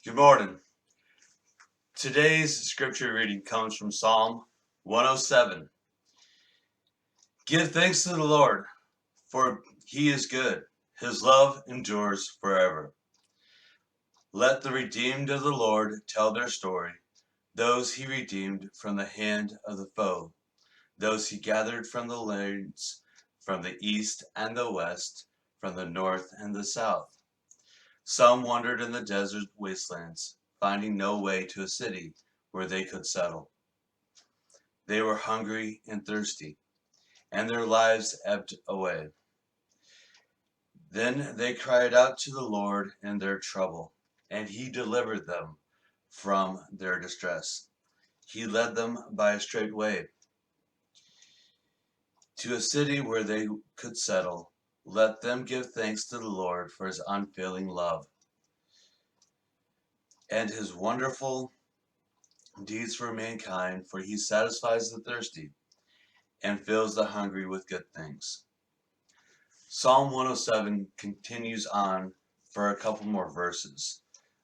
Good morning. Today's scripture reading comes from Psalm 107. Give thanks to the Lord, for he is good. His love endures forever. Let the redeemed of the Lord tell their story, those he redeemed from the hand of the foe, those he gathered from the lands, from the east and the west, from the north and the south. Some wandered in the desert wastelands, finding no way to a city where they could settle. They were hungry and thirsty, and their lives ebbed away. Then they cried out to the Lord in their trouble, and he delivered them from their distress. He led them by a straight way to a city where they could settle. Let them give thanks to the Lord for his unfailing love and his wonderful deeds for mankind, for he satisfies the thirsty and fills the hungry with good things. Psalm 107 continues on for a couple more verses.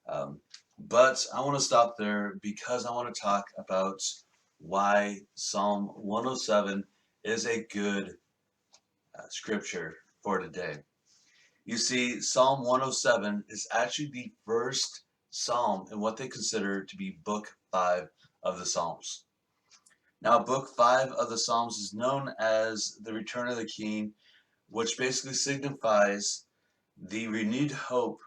But I want to stop there because I want to talk about why Psalm 107 is a good scripture for today. You see, Psalm 107 is actually the first psalm in what they consider to be Book 5 of the Psalms. Now, Book 5 of the Psalms is known as the Return of the King, which basically signifies the renewed hope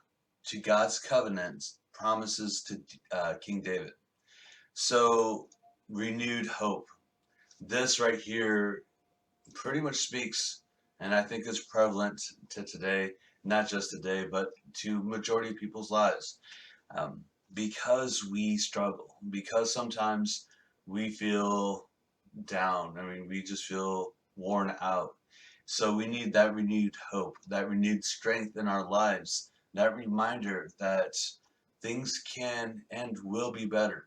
to God's covenant promises to King David. So, renewed hope. This right here pretty much speaks, and I think is prevalent to today, not just today, but to majority of people's lives. Because we struggle, because sometimes we feel down. I mean, we just feel worn out. So we need that renewed hope, that renewed strength in our lives, that reminder that things can and will be better.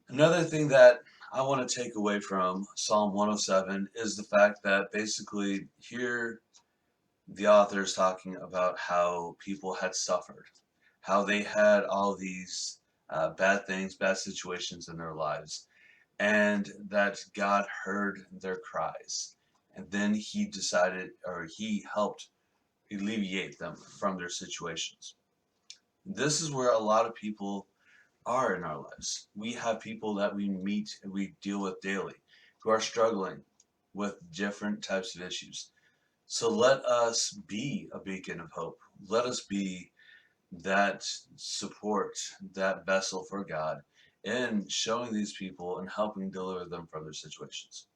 Another thing that I want to take away from Psalm 107 is the fact that basically here the author is talking about how people had suffered, how they had all these bad things, bad situations in their lives, and that God heard their cries. And then he decided, or he helped alleviate them from their situations. This is where a lot of people are in our lives. We have people that we meet and we deal with daily who are struggling with different types of issues. So let us be a beacon of hope. Let us be that support, that vessel for God in showing these people and helping deliver them from their situations.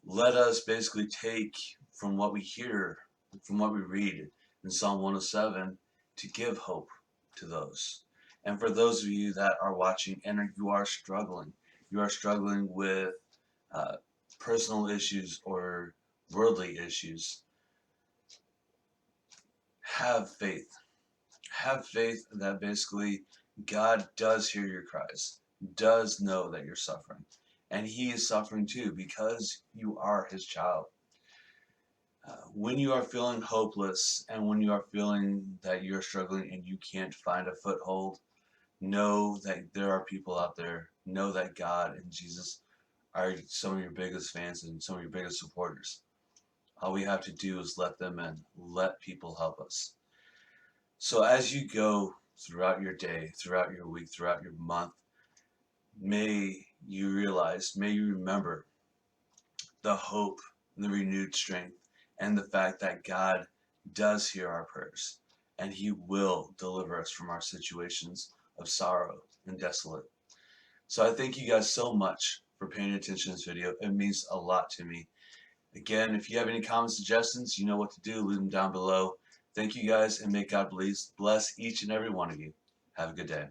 Let us basically take from what we hear, from what we read in Psalm 107 to give hope to those. And for those of you that are watching and you are struggling with uh, personal issues or worldly issues, have faith. Have faith that basically God does hear your cries, does know that you're suffering, and he is suffering too because you are his child. When you are feeling hopeless and when you are feeling that you're struggling and you can't find a foothold, know that there are people out there. Know that God and Jesus are some of your biggest fans and some of your biggest supporters. All we have to do is let them in, let people help us. So as you go throughout your day, throughout your week, throughout your month, may you realize, may you remember the hope and the renewed strength and the fact that God does hear our prayers and he will deliver us from our situations of sorrow and desolate. So I thank you guys so much for paying attention to this video. It means a lot to me. Again, if you have any comments, suggestions, you know what to do. Leave them down below. Thank you guys, and may God bless each and every one of you. Have a good day.